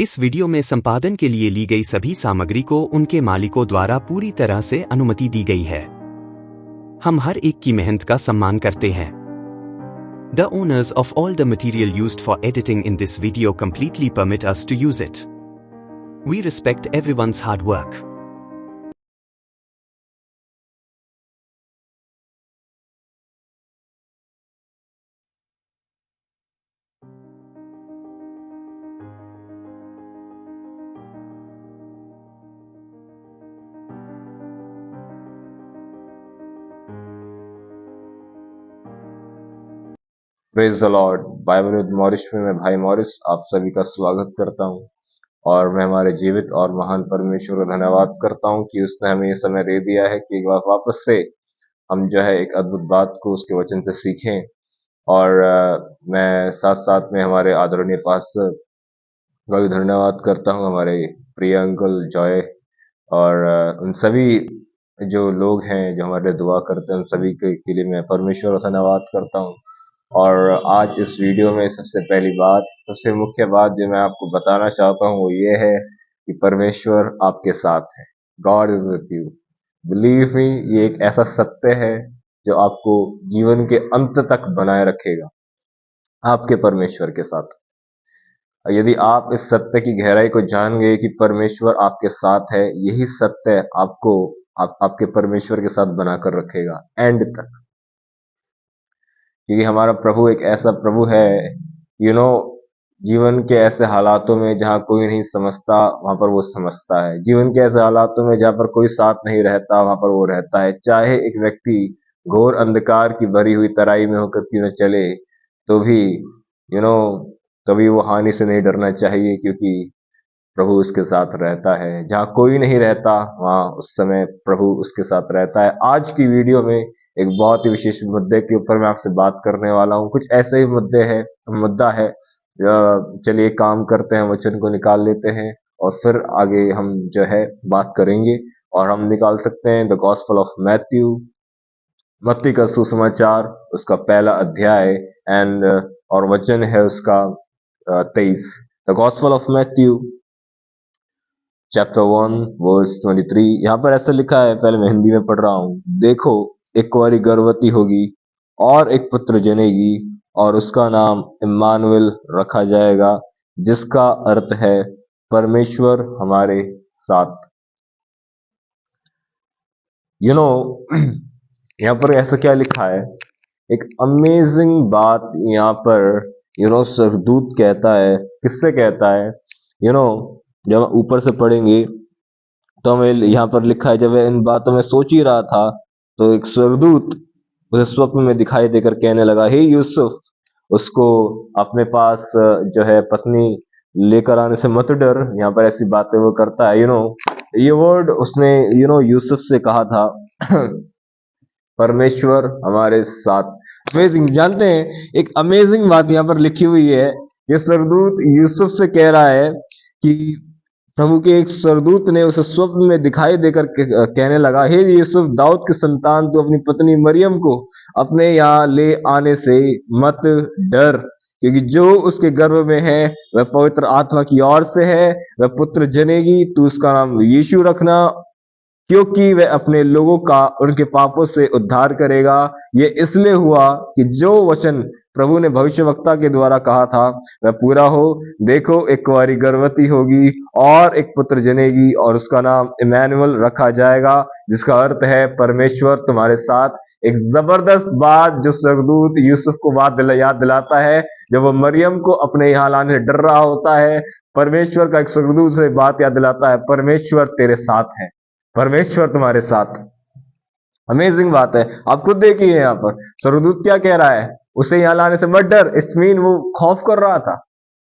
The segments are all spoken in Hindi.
इस वीडियो में संपादन के लिए ली गई सभी सामग्री को उनके मालिकों द्वारा पूरी तरह से अनुमति दी गई है। हम हर एक की मेहनत का सम्मान करते हैं। The owners of all the material used for editing in this video completely permit us to use it. We respect everyone's hard work. Praise the Lord. Bible with Morris में मैं भाई मॉरिस आप सभी का स्वागत करता हूं और मैं हमारे जीवित और महान परमेश्वर का धन्यवाद करता हूं कि उसने हमें ये समय दे दिया है कि एक बार वापस से हम जो है एक अद्भुत बात को उसके वचन से सीखें। और मैं साथ साथ में हमारे आदरणीय पास्टर का भी धन्यवाद करता हूं, हमारे प्रिय अंकल जॉय और उन सभी जो लोग हैं जो हमारे लिए दुआ करते हैं, उन सभी के लिए मैं परमेश्वर का धन्यवाद करता हूं। और आज इस वीडियो में सबसे पहली बात, सबसे मुख्य बात जो मैं आपको बताना चाहता हूँ वो ये है कि परमेश्वर आपके साथ है। God is with you. Believe me, ये एक ऐसा सत्य है जो आपको जीवन के अंत तक बनाए रखेगा आपके परमेश्वर के साथ। यदि आप इस सत्य की गहराई को जान गए कि परमेश्वर आपके साथ है, यही सत्य आपको आपके परमेश्वर के साथ बनाकर रखेगा एंड तक। क्योंकि हमारा प्रभु एक ऐसा प्रभु है, जीवन के ऐसे हालातों में जहाँ कोई नहीं समझता वहां पर वो समझता है। जीवन के ऐसे हालातों में जहाँ पर कोई साथ नहीं रहता वहां पर वो रहता है। चाहे एक व्यक्ति घोर अंधकार की भरी हुई तराई में होकर क्यों न चले, तो भी कभी वो हानि से नहीं डरना चाहिए, क्योंकि प्रभु उसके साथ रहता है। जहाँ कोई नहीं रहता वहाँ उस समय प्रभु उसके साथ रहता है। आज की वीडियो में एक बहुत ही विशेष मुद्दे के ऊपर मैं आपसे बात करने वाला हूँ। कुछ ऐसे ही मुद्दा है। चलिए काम करते हैं, वचन को निकाल लेते हैं और फिर आगे हम जो है बात करेंगे। और हम निकाल सकते हैं द गॉस्पेल ऑफ मैथ्यू, मत्ती का सुसमाचार, उसका पहला अध्याय एंड और वचन है उसका 23। The gospel of Matthew chapter 1 verse 23। यहाँ पर ऐसा लिखा है, पहले मैं हिंदी में पढ़ रहा हूँ। देखो, एक कुंवारी गर्भवती होगी और एक पुत्र जनेगी और उसका नाम इम्मानुएल रखा जाएगा, जिसका अर्थ है परमेश्वर हमारे साथ। यहाँ पर ऐसा क्या लिखा है, एक अमेजिंग बात यहाँ पर स्वर्गदूत कहता है। किससे कहता है? जब ऊपर से पढ़ेंगे तो हमें यहाँ पर लिखा है, जब इन बातों में सोच ही रहा था तो एक स्वर्गदूत उसे स्वप्न में दिखाई देकर कहने लगा, हे यूसुफ, उसको अपने पास जो है पत्नी लेकर आने से मत डर। यहाँ पर ऐसी बातें वो करता है। ये वर्ड उसने यूसुफ से कहा था परमेश्वर हमारे साथ। अमेजिंग। जानते हैं, एक अमेजिंग बात यहाँ पर लिखी हुई है। ये स्वर्गदूत यूसुफ से कह रहा है कि प्रभु के एक स्वर्गदूत ने उसे स्वप्न में दिखाई देकर कहने लगा, हे यूसुफ, दाऊद की संतान, तू अपनी पत्नी मरियम को अपने यहाँ ले आने से मत डर, क्योंकि जो उसके गर्भ में है वह पवित्र आत्मा की ओर से है। वह पुत्र जनेगी, तू उसका नाम यीशु रखना, क्योंकि वह अपने लोगों का उनके पापों से उद्धार करेगा। ये इसलिए हुआ कि जो वचन प्रभु ने भविष्यवक्ता के द्वारा कहा था वह पूरा हो। देखो, एक कुंवारी गर्भवती होगी और एक पुत्र जनेगी और उसका नाम इमैनुअल रखा जाएगा, जिसका अर्थ है परमेश्वर तुम्हारे साथ। एक जबरदस्त बात जो स्वर्गदूत यूसुफ को याद दिलाता है, जब वो मरियम को अपने यहाँ लाने से डर रहा होता है, परमेश्वर का एक स्वर्गदूत से बात याद दिलाता है, परमेश्वर तेरे साथ है, परमेश्वर तुम्हारे साथ। अमेजिंग बात है। आप खुद देखिए, यहाँ पर स्वर्गदूत क्या कह रहा है, उसे यहाँ लाने से मत डर। इट्स मीन वो खौफ कर रहा था,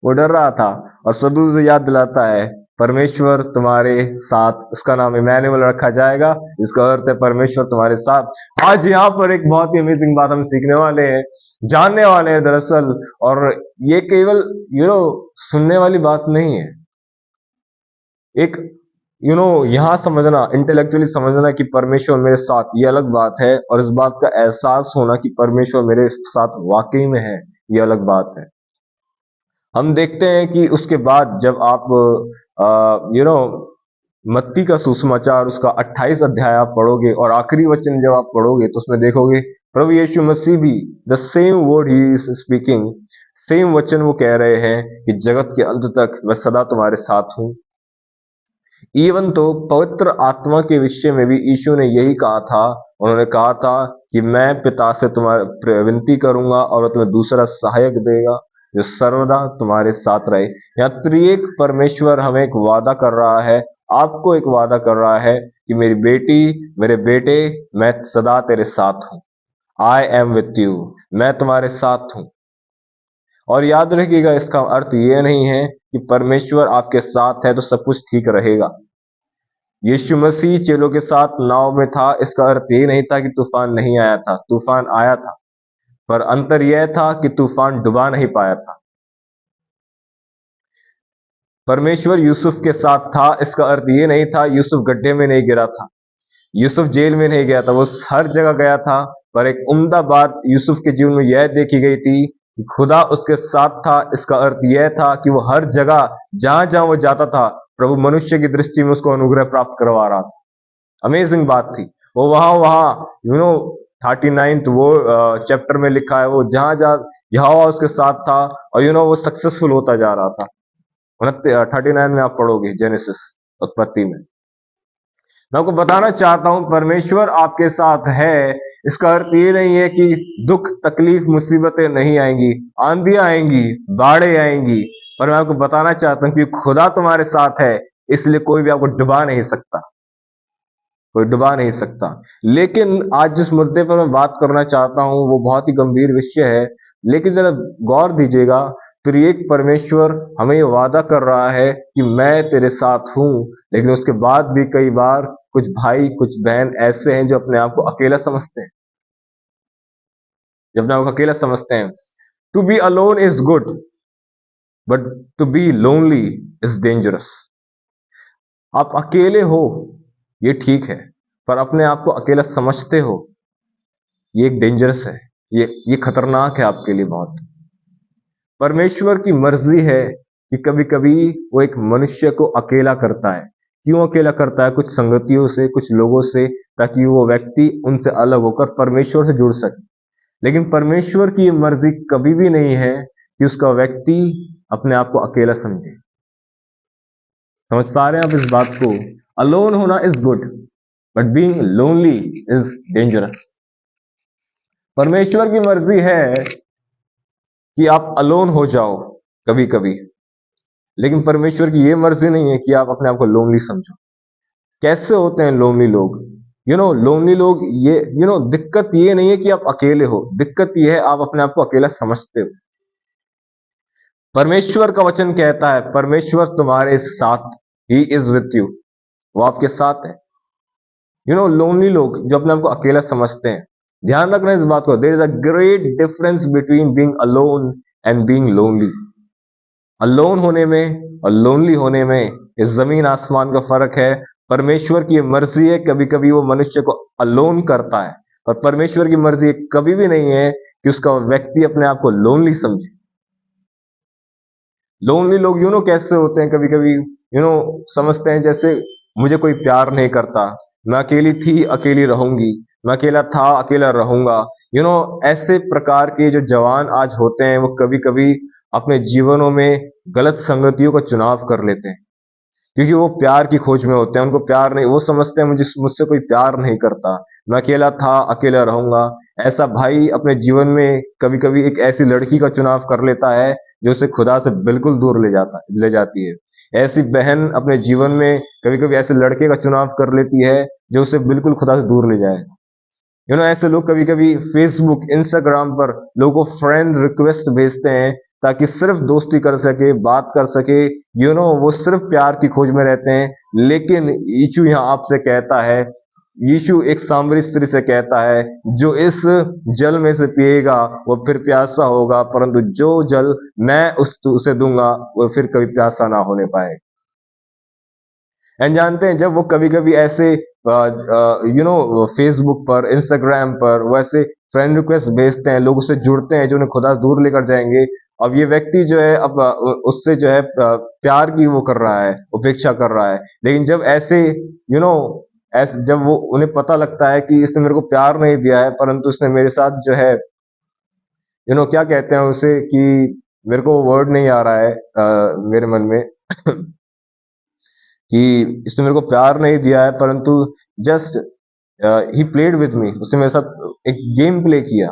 वो डर रहा था, और स्वर्गदूत से याद दिलाता है परमेश्वर तुम्हारे साथ, उसका नाम इमैनुएल रखा जाएगा, जिसका अर्थ है परमेश्वर तुम्हारे साथ। आज यहाँ पर एक बहुत ही अमेजिंग बात हम सीखने वाले हैं, जानने वाले हैं दरअसल। और ये केवल सुनने वाली बात नहीं है, एक यहाँ समझना, इंटेलेक्चुअली समझना कि परमेश्वर मेरे साथ, ये अलग बात है। और इस बात का एहसास होना कि परमेश्वर मेरे साथ वाकई में है, ये अलग बात है। हम देखते हैं कि उसके बाद जब आप मत्ती का सुसमाचार उसका 28 अध्याय आप पढ़ोगे और आखिरी वचन जब आप पढ़ोगे तो उसमें देखोगे प्रभु यीशु मसीह भी the same word he is speaking, same वचन वो कह रहे हैं कि जगत के अंत तक मैं सदा तुम्हारे साथ हूं। इवन तो पवित्र आत्मा के विषय में भी यीशु ने यही कहा था। उन्होंने कहा था कि मैं पिता से तुम्हारे विनती करूंगा और वो तुम्हें दूसरा सहायक देगा जो सर्वदा तुम्हारे साथ रहे। यहाँ त्रिएक परमेश्वर हमें एक वादा कर रहा है, आपको एक वादा कर रहा है कि मेरी बेटी, मेरे बेटे, मैं सदा तेरे साथ हूं। आई एम विथ यू, मैं तुम्हारे साथ हूं। और याद रखिएगा, इसका अर्थ ये नहीं है कि परमेश्वर आपके साथ है तो सब कुछ ठीक रहेगा। यीशु मसीह चेलों के साथ नाव में था, इसका अर्थ ये नहीं था कि तूफान नहीं आया था। तूफान आया था, पर अंतर यह था कि तूफान डुबा नहीं पाया था। परमेश्वर यूसुफ के साथ था, इसका अर्थ ये नहीं था यूसुफ गड्ढे में नहीं गिरा था, यूसुफ जेल में नहीं गया था, वो हर जगह गया था। पर एक उम्दा बात यूसुफ के जीवन में यह देखी गई थी कि खुदा उसके साथ था। इसका अर्थ यह था कि वो हर जगह जहां जहां वो जाता था, प्रभु मनुष्य की दृष्टि में उसको अनुग्रह प्राप्त करवा रहा था। अमेजिंग बात थी। वो वहां वहां 39th वो चैप्टर में लिखा है, वो जहां जहां यहोवा उसके साथ था और वो सक्सेसफुल होता जा रहा था। 39 में आप पढ़ोगे जेनेसिस, उत्पत्ति में। मैं आपको बताना चाहता हूं परमेश्वर आपके साथ है, इसका अर्थ ये नहीं है कि दुख तकलीफ मुसीबतें नहीं आएंगी, आंधियां आएंगी, बाढ़ें आएंगी। पर मैं आपको बताना चाहता हूं कि खुदा तुम्हारे साथ है, इसलिए कोई भी आपको डुबा नहीं सकता, कोई डुबा नहीं सकता। लेकिन आज जिस मुद्दे पर मैं बात करना चाहता हूं वो बहुत ही गंभीर विषय है। लेकिन जरा गौर दीजिएगा, त्रिएक परमेश्वर हमें ये वादा कर रहा है कि मैं तेरे साथ हूं। लेकिन उसके बाद भी कई बार कुछ भाई कुछ बहन ऐसे हैं जो अपने आप को अकेला समझते हैं, जो अपने आप को अकेला समझते हैं। To be alone is good, but to be lonely is dangerous. आप अकेले हो ये ठीक है, पर अपने आप को अकेला समझते हो ये एक डेंजरस है, ये खतरनाक है आपके लिए बहुत। परमेश्वर की मर्जी है कि कभी कभी वो एक मनुष्य को अकेला करता है। क्यों अकेला करता है? कुछ संगतियों से, कुछ लोगों से, ताकि वो व्यक्ति उनसे अलग होकर परमेश्वर से जुड़ सके। लेकिन परमेश्वर की मर्जी कभी भी नहीं है कि उसका व्यक्ति अपने आप को अकेला समझे। समझ पा रहे हैं आप इस बात को? अलोन होना is good, but being lonely is dangerous. परमेश्वर की मर्जी है कि आप अलोन हो जाओ कभी कभी, लेकिन परमेश्वर की यह मर्जी नहीं है कि आप अपने आप को लोनली समझो। कैसे होते हैं लोनली लोग? लोनली लोग, ये दिक्कत ये नहीं है कि आप अकेले हो, दिक्कत ये है आप अपने आप को अकेला समझते हो। परमेश्वर का वचन कहता है परमेश्वर तुम्हारे साथ, ही इज विथ यू, वो आपके साथ है। लोनली लोग जो अपने आप को अकेला समझते हैं, ध्यान रखना इस बात को, there is a great difference between being alone and being lonely. Alone होने में और लोनली होने में इस जमीन आसमान का फर्क है। परमेश्वर की मर्जी है कभी कभी वो मनुष्य को अलोन करता है, और परमेश्वर की मर्जी कभी भी नहीं है कि उसका व्यक्ति अपने आप को लोनली समझे। लोनली लोग कैसे होते हैं? कभी कभी समझते हैं जैसे मुझे कोई प्यार नहीं करता, मैं अकेली थी अकेली रहूंगी, मैं अकेला था अकेला रहूंगा। ऐसे प्रकार के जो जवान आज होते हैं वो कभी कभी अपने जीवनों में गलत संगतियों का चुनाव कर लेते हैं, क्योंकि वो प्यार की खोज में होते हैं। उनको प्यार नहीं, वो समझते हैं मुझसे कोई प्यार नहीं करता, मैं अकेला था अकेला रहूंगा। ऐसा भाई अपने जीवन में कभी कभी एक ऐसी लड़की का चुनाव कर लेता है जो उसे खुदा से बिल्कुल दूर ले जाती है। ऐसी बहन अपने जीवन में कभी कभी ऐसे लड़के का चुनाव कर लेती है जो उसे बिल्कुल खुदा से दूर ले जाए। ऐसे लोग कभी कभी फेसबुक इंस्टाग्राम पर लोगों को फ्रेंड रिक्वेस्ट भेजते हैं ताकि सिर्फ दोस्ती कर सके, बात कर सके। वो सिर्फ प्यार की खोज में रहते हैं। लेकिन यीशु यहाँ आपसे कहता है, यीशु एक सामरी स्त्री से कहता है, जो इस जल में से पिएगा वो फिर प्यासा होगा, परंतु जो जल मैं उसे दूंगा वो फिर कभी प्यासा ना होने पाए। एंड जानते हैं जब वो कभी कभी ऐसे फेसबुक पर, इंस्टाग्राम पर वैसे फ्रेंड रिक्वेस्ट भेजते हैं, लोग उससे जुड़ते हैं जो उन्हें खुदा से दूर लेकर जाएंगे, अब ये व्यक्ति जो है अब उससे जो है प्यार की वो कर रहा है, उपेक्षा कर रहा है। लेकिन जब ऐसे ऐसे जब वो उन्हें पता लगता है कि इसने मेरे को प्यार नहीं दिया है, परंतु इसने मेरे साथ जो है क्या कहते हैं उसे, कि मेरे को वर्ड नहीं आ रहा है मेरे मन में कि इसने मेरे को प्यार नहीं दिया है, परंतु just he played with me, उसने मेरे साथ एक गेम प्ले किया,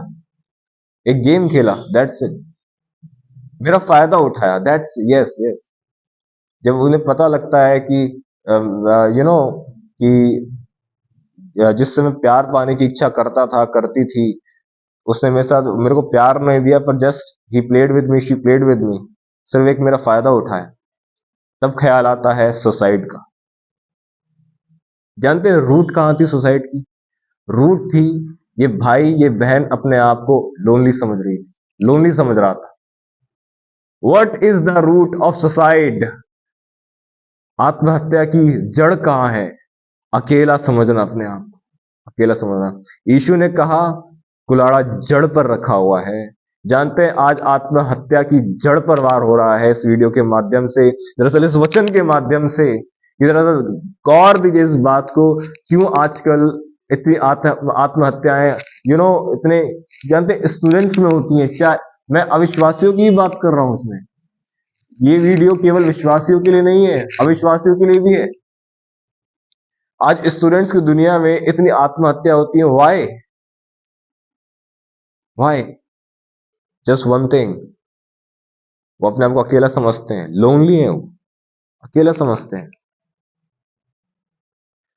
एक गेम खेला, दैट्स इट, मेरा फायदा उठाया, दैट्स यस यस। जब उन्हें पता लगता है कि कि जिससे मैं प्यार पाने की इच्छा करता था, करती थी, उसने मेरे साथ मेरे को प्यार नहीं दिया, पर just he played with me, she played with me, सिर्फ एक मेरा फायदा उठाया, तब ख्याल आता है सुसाइड का। जानते हैं रूट कहां थी सुसाइड की? रूट थी, ये भाई ये बहन अपने आप को लोनली समझ रही थी, लोनली समझ रहा था। What is the root of suicide? आत्महत्या की जड़ कहां है? अकेला समझना, अपने आप को अकेला समझना। यीशु ने कहा कुलाड़ा जड़ पर रखा हुआ है। जानते हैं आज आत्महत्या की जड़ पर वार हो रहा है इस वीडियो के माध्यम से, दरअसल इस वचन के माध्यम से। दरअसल गौर दीजिए इस बात को, क्यों आजकल इतनी आत्महत्याएं इतने, जानते स्टूडेंट्स में होती हैं। क्या मैं अविश्वासियों की ही बात कर रहा हूं उसमें? ये वीडियो केवल विश्वासियों के लिए नहीं है, अविश्वासियों के लिए भी है। आज स्टूडेंट्स की दुनिया में इतनी आत्महत्या होती है, why? Why? Just one thing, वो अपने आप को अकेला समझते हैं, लोनली है, वो अकेला समझते हैं।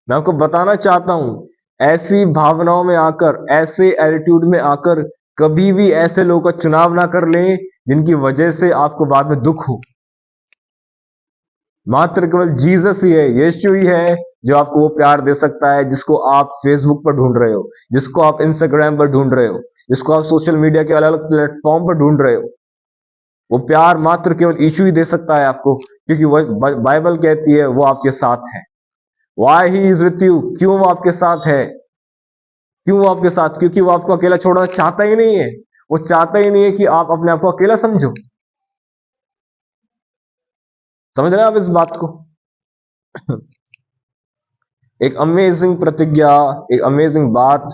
मैं आपको बताना चाहता हूं, ऐसी भावनाओं में आकर, ऐसे एटीट्यूड में आकर कभी भी ऐसे लोगों का चुनाव ना कर लें जिनकी वजह से आपको बाद में दुख हो। मात्र केवल जीसस ही है, यीशु ही है जो आपको वो प्यार दे सकता है जिसको आप फेसबुक पर ढूंढ रहे हो, जिसको आप इंस्टाग्राम पर ढूंढ रहे हो, जिसको आप सोशल मीडिया के अलग अलग प्लेटफॉर्म पर ढूंढ रहे हो। वो प्यार मात्र केवल यीशु ही दे सकता है आपको, क्योंकि वो बाइबल कहती है वो आपके साथ है। Why he is with you, क्यों वो आपके साथ है? क्यों वो आपके साथ? क्योंकि वो आपको अकेला छोड़ना चाहता ही नहीं है। वो चाहता ही नहीं है कि आप अपने आप को अकेला समझो। समझ रहे हैं आप इस बात को? एक अमेजिंग प्रतिज्ञा, एक अमेजिंग बात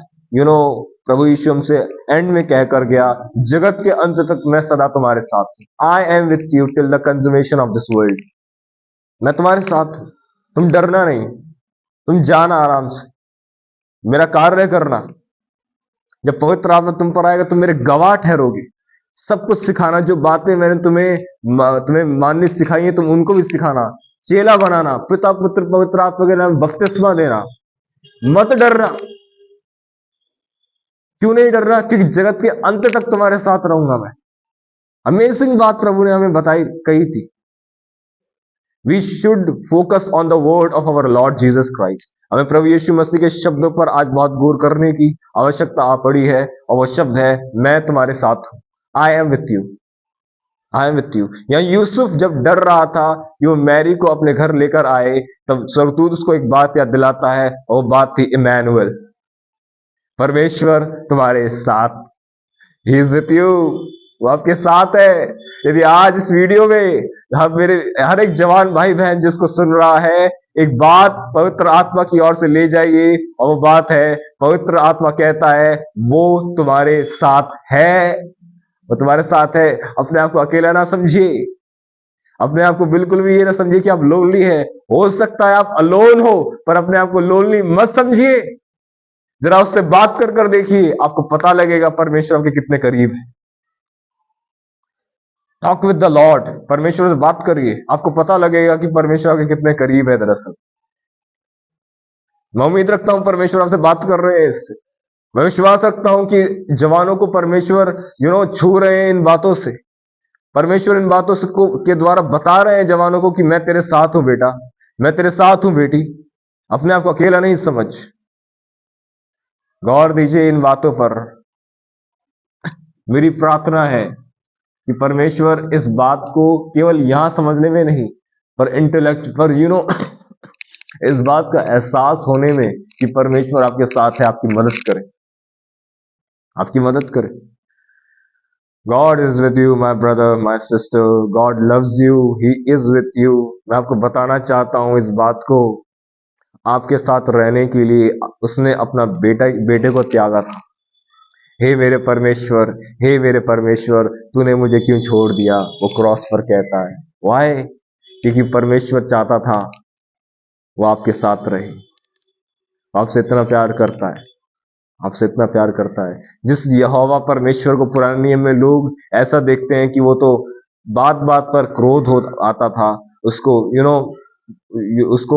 प्रभु यीशु हमसे एंड में कहकर गया, जगत के अंत तक मैं सदा तुम्हारे साथ हूं। I am with you till the consummation of this world. मैं तुम्हारे साथ हूं, तुम डरना नहीं, तुम जाना आराम से, मेरा कार्य करना। जब पवित्र आत्मा तुम पर आएगा तुम मेरे गवाह ठहरोगे। सब कुछ सिखाना, जो बातें मैंने तुम्हें माननी सिखाई है, तुम उनको भी सिखाना, चेला बनाना, पिता पुत्र पवित्र आत्मा के नाम बपतिस्मा देना। मत डरना। क्यों नहीं डरना? क्योंकि जगत के अंत तक तुम्हारे साथ रहूंगा मैं। अमेजिंग बात प्रभु ने हमें बताई, कही थी। We should focus on the word of our lord Jesus Christ. हमें प्रभु यीशु मसीह के शब्दों पर आज बहुत गौर करने की आवश्यकता आ पड़ी है, और वो शब्द है, मैं तुम्हारे साथ हूं। I am with you, I am with you. यहाँ यूसुफ जब डर रहा था कि वो मैरी को अपने घर लेकर आए, तब स्वर्गदूत उसको एक बात याद दिलाता है, और वो बात थी इमैनुअल, परमेश्वर तुम्हारे साथ। ही इज विथ यू, वो आपके साथ है। यदि आज इस वीडियो में हम, मेरे हर एक जवान भाई बहन जिसको सुन रहा है, एक बात पवित्र आत्मा की ओर से ले जाइए, और वो बात है, पवित्र आत्मा कहता है वो तुम्हारे साथ है, वो तुम्हारे साथ है। अपने आप को अकेला ना समझिए, अपने आप को बिल्कुल भी ये ना समझिए कि आप लोनली है। हो सकता है आप अलोन हो, पर अपने आप को लोनली मत समझिए। जरा उससे बात कर देखिए, आपको पता लगेगा परमेश्वर आपके कितने करीब है। टॉक विद द लॉर्ड, परमेश्वर से बात करिए, आपको पता लगेगा कि परमेश्वर आपके कितने करीब है। दरअसल मैं उम्मीद रखता हूं परमेश्वर आपसे बात कर रहे हैं इससे। मैं विश्वास रखता हूं कि जवानों को परमेश्वर छू रहे हैं इन बातों से। परमेश्वर इन बातों से के द्वारा बता रहे हैं जवानों को कि मैं तेरे साथ हूं बेटा, मैं तेरे साथ हूं बेटी, अपने आप को अकेला नहीं समझ। गौर दीजिए इन बातों पर। मेरी प्रार्थना है कि परमेश्वर इस बात को केवल यहां समझने में नहीं, पर इंटेलेक्ट पर इस बात का एहसास होने में कि परमेश्वर आपके साथ है, आपकी मदद करे, आपकी मदद करे। God is with you my brother my sister, God loves you, he is with you. मैं आपको बताना चाहता हूं इस बात को, आपके साथ रहने के लिए उसने अपना बेटे को त्यागा था। हे मेरे परमेश्वर, हे मेरे परमेश्वर, तूने मुझे क्यों छोड़ दिया, वो क्रॉस पर कहता है। वाई? क्योंकि परमेश्वर चाहता था वो आपके साथ रहे, आपसे इतना प्यार करता है, आपसे इतना प्यार करता है। जिस यहोवा परमेश्वर को पुराने नियम में लोग ऐसा देखते हैं कि वो तो बात बात पर क्रोध हो आता था, उसको उसको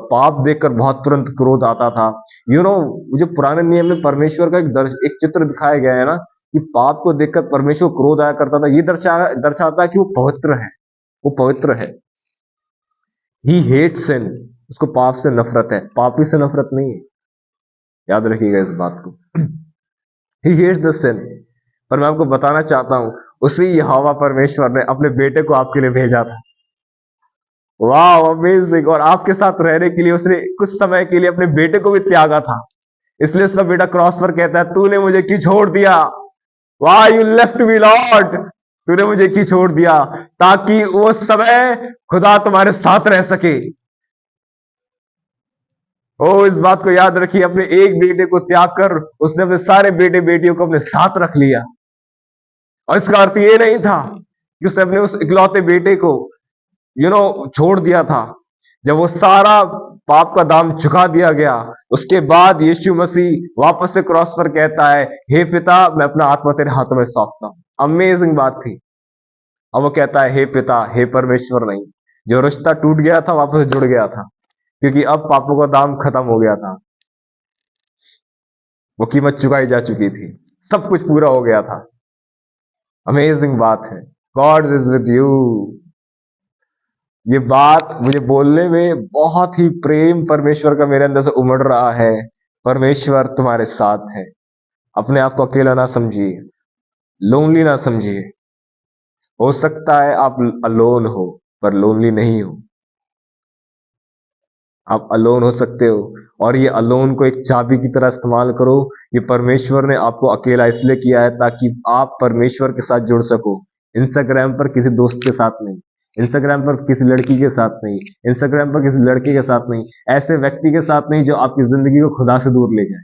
पाप देखकर बहुत तुरंत क्रोध आता था। जो पुराने नियम में परमेश्वर का एक चित्र दिखाया गया है ना, कि पाप को देखकर परमेश्वर क्रोध आया करता था, ये दर्शाता है कि वो पवित्र है, वो पवित्र है। ही हेट सिन, उसको पाप से नफरत है, पापी से नफरत नहीं है, याद रखिएगा इस बात को। ही हेट्स द सिन। पर मैं आपको बताना चाहता हूं, उसी यहोवा परमेश्वर ने अपने बेटे को आपके लिए भेजा था। वाह, अमेजिंग। और आपके साथ रहने के लिए उसने कुछ समय के लिए अपने बेटे को भी त्यागा था। इसलिए उसका बेटा क्रॉस पर कहता है, तूने मुझे क्यों छोड़ दिया, why you left me Lord, तूने मुझे क्यों छोड़ दिया, ताकि वो समय खुदा तुम्हारे साथ रह सके। ओ, इस बात को याद रखिए, अपने एक बेटे को त्याग कर उसने अपने सारे बेटे बेटियों को अपने साथ रख लिया। और इसका अर्थ ये नहीं था कि उसने अपने उस इकलौते बेटे को छोड़ दिया था। जब वो सारा पाप का दाम चुका दिया गया, उसके बाद यीशु मसीह वापस से क्रॉस पर कहता है, हे पिता, मैं अपना आत्मा तेरे हाथों में सौंपता हूं। अमेजिंग बात थी। अब वो कहता है, हे पिता, हे परमेश्वर नहीं। जो रिश्ता टूट गया था वापस जुड़ गया था, क्योंकि अब पापों का दाम खत्म हो गया था, वो कीमत चुकाई जा चुकी थी, सब कुछ पूरा हो गया था। अमेजिंग बात है। God is with you. ये बात मुझे बोलने में बहुत ही प्रेम परमेश्वर का मेरे अंदर से उमड़ रहा है। परमेश्वर तुम्हारे साथ है। अपने आप को अकेला ना समझिए, लोनली ना समझिए। हो सकता है आप अलोन हो, पर लोनली नहीं हो। आप अलोन हो सकते हो, और ये अलोन को एक चाबी की तरह इस्तेमाल करो। ये परमेश्वर ने आपको अकेला इसलिए किया है ताकि आप परमेश्वर के साथ जुड़ सको। इंस्टाग्राम पर किसी दोस्त के साथ नहीं, इंस्टाग्राम पर किसी लड़की के साथ नहीं, इंस्टाग्राम पर किसी लड़के के साथ नहीं, ऐसे व्यक्ति के साथ नहीं जो आपकी जिंदगी को खुदा से दूर ले जाए।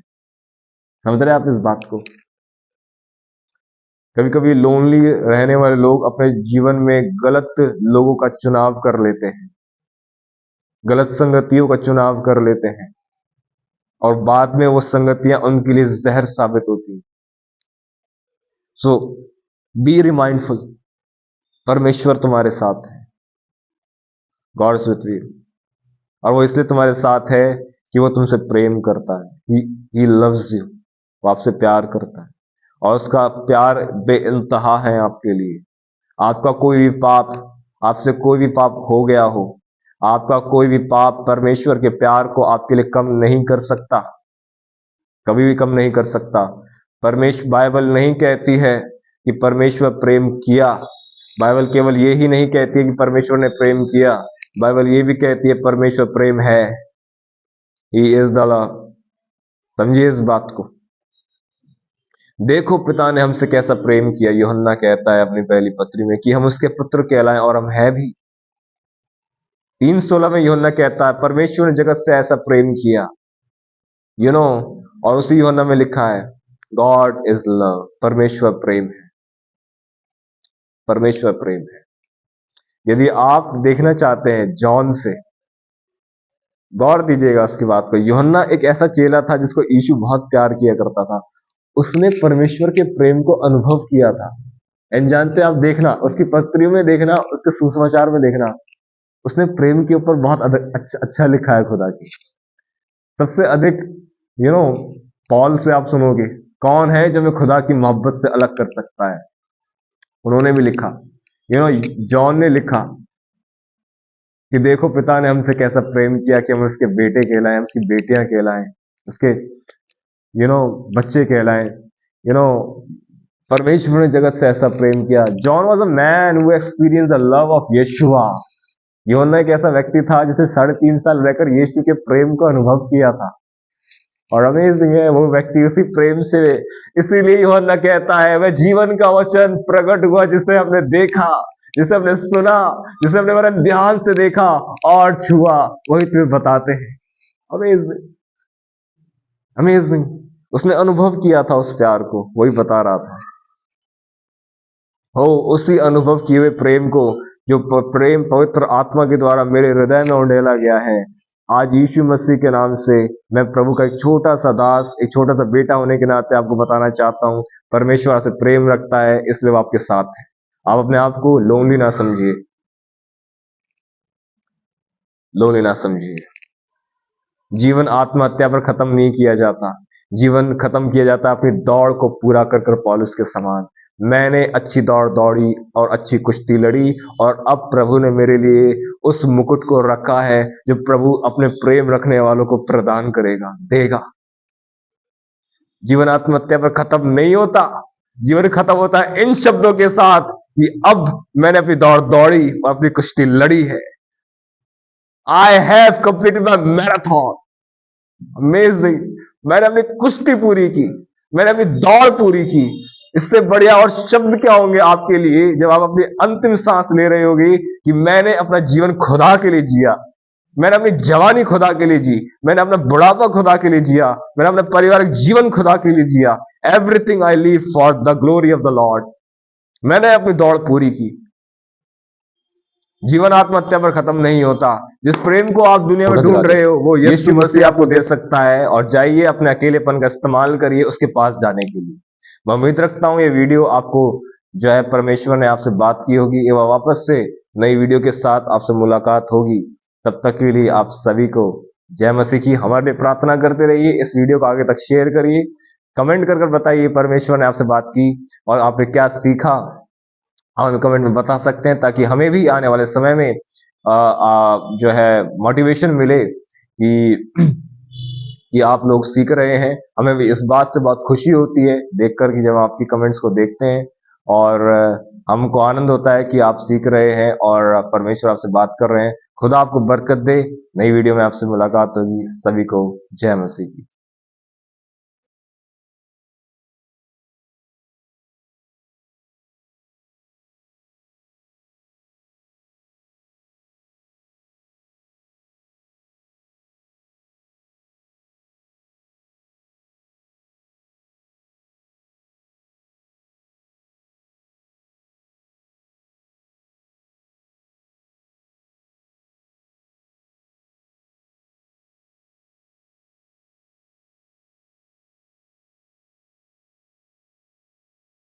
समझ रहे हैं आप इस बात को? कभी कभी लोनली रहने वाले लोग अपने जीवन में गलत लोगों का चुनाव कर लेते हैं, गलत संगतियों का चुनाव कर लेते हैं, और बाद में वो संगतियां उनके लिए जहर साबित होती हैं। सो बी रिमाइंडफुल, परमेश्वर तुम्हारे साथ है, गॉड इज विथ यू। और वो इसलिए तुम्हारे साथ है कि वो तुमसे प्रेम करता है। ही लव्स यू, वो आपसे प्यार करता है, और उसका प्यार बेइंतहा है आपके लिए। आपका कोई भी पाप, आपसे कोई भी पाप हो गया हो, आपका कोई भी पाप परमेश्वर के प्यार को आपके लिए कम नहीं कर सकता, कभी भी कम नहीं कर सकता। परमेश्वर, बाइबल नहीं कहती है कि परमेश्वर प्रेम किया, बाइबल केवल ये ही नहीं कहती है कि परमेश्वर ने प्रेम किया, बाइबल ये भी कहती है परमेश्वर प्रेम है। He is the love. समझिए इस बात को। देखो पिता ने हमसे कैसा प्रेम किया, यूहन्ना कहता है अपनी पहली पत्री में कि हम उसके पुत्र कहलाएं, और हम है भी। 3:16 में यूहन्ना कहता है परमेश्वर ने जगत से ऐसा प्रेम किया, यू नो और उसी यूहन्ना में लिखा है गॉड इज लव, परमेश्वर प्रेम है, परमेश्वर प्रेम है। यदि आप देखना चाहते हैं जॉन से, गौर दीजिएगा उसकी बात को। यूहन्ना एक ऐसा चेला था जिसको यीशु बहुत प्यार किया करता था, उसने परमेश्वर के प्रेम को अनुभव किया था। एंड जानते आप, देखना उसकी पत्रियों में, देखना उसके सुसमाचार में, देखना उसने प्रेम के ऊपर बहुत अच्छा लिखा है खुदा की। सबसे अधिक यू नो पॉल से आप सुनोगे, कौन है जो हमें खुदा की मोहब्बत से अलग कर सकता है, उन्होंने भी लिखा। जॉन ने लिखा कि देखो पिता ने हमसे कैसा प्रेम किया कि हम उसके बेटे कहलाएं, उसकी बेटियां कहलाएं, उसके बच्चे कहलाएं। परमेश्वर ने जगत से ऐसा प्रेम किया। John was a man who experience the love of Yeshua. यूहन्ना एक ऐसा व्यक्ति था जिसे 3.5 साल रहकर यीशु के प्रेम को अनुभव किया था। और अमेजिंग है, वो व्यक्ति उसी प्रेम से, इसीलिए यूहन्ना कहता है वह जीवन का वचन प्रकट हुआ जिसे हमने देखा, जिसे हमने सुना, जिसे हमने बड़े ध्यान से देखा और छुआ, वही तुम्हें बताते हैं। Amazing, amazing. उसने अनुभव किया था उस प्यार को, वही बता रहा था। हो उसी अनुभव किए हुए प्रेम को, जो प्रेम पवित्र आत्मा के द्वारा मेरे हृदय में उंडेला गया है, आज यीशु मसीह के नाम से मैं प्रभु का एक छोटा सा दास, एक छोटा सा बेटा होने के नाते आपको बताना चाहता हूं, परमेश्वर आपसे प्रेम रखता है, इसलिए वो आपके साथ है। आप अपने आप को लोनली ना समझिए, लोनली ना समझिए। जीवन आत्महत्या पर खत्म नहीं किया जाता, जीवन खत्म किया जाता है अपनी दौड़ को पूरा कर कर पौलुस के समान। मैंने अच्छी दौड़ दौड़ी और अच्छी कुश्ती लड़ी, और अब प्रभु ने मेरे लिए उस मुकुट को रखा है जो प्रभु अपने प्रेम रखने वालों को प्रदान करेगा, देगा। जीवन आत्महत्या पर खत्म नहीं होता, जीवन खत्म होता है इन शब्दों के साथ कि अब मैंने अपनी दौड़ दौड़ी और अपनी कुश्ती लड़ी है। I have completed my marathon. Amazing, मैंने अपनी कुश्ती पूरी की, मैंने अपनी दौड़ पूरी की। इससे बढ़िया और शब्द क्या होंगे आपके लिए जब आप अपनी अंतिम सांस ले रहे होगी कि मैंने अपना जीवन खुदा के लिए जिया, मैंने अपनी जवानी खुदा के लिए जी, मैंने अपना बुढ़ापा खुदा के लिए जिया, मैंने अपना पारिवारिक जीवन खुदा के लिए जिया। Everything I live for the glory of the Lord. मैंने अपनी दौड़ पूरी की। जीवन आत्महत्या पर खत्म नहीं होता। जिस प्रेम को आप दुनिया में ढूंढ रहे हो वो यीशु मसीह आपको दे सकता है, और जाइए अपने अकेलेपन का इस्तेमाल करिए उसके पास जाने के लिए। मैं उम्मीद रखता हूं ये वीडियो आपको जो है परमेश्वर ने आपसे बात की होगी, एवं वापस से नई वीडियो के साथ आपसे मुलाकात होगी। तब तक के लिए आप सभी को जय मसीह की हमारे लिए प्रार्थना करते रहिए। इस वीडियो को आगे तक शेयर करिए, कमेंट कर बताइए परमेश्वर ने आपसे बात की और आपने क्या सीखा, हमें कमेंट में बता सकते हैं, ताकि हमें भी आने वाले समय में जो है मोटिवेशन मिले कि कि आप लोग सीख रहे हैं। हमें भी इस बात से बहुत खुशी होती है देखकर कि जब आपकी कमेंट्स को देखते हैं, और हमको आनंद होता है कि आप सीख रहे हैं और परमेश्वर आपसे बात कर रहे हैं। खुदा आपको बरकत दे। नई वीडियो में आपसे मुलाकात होगी। सभी को जय मसीह की।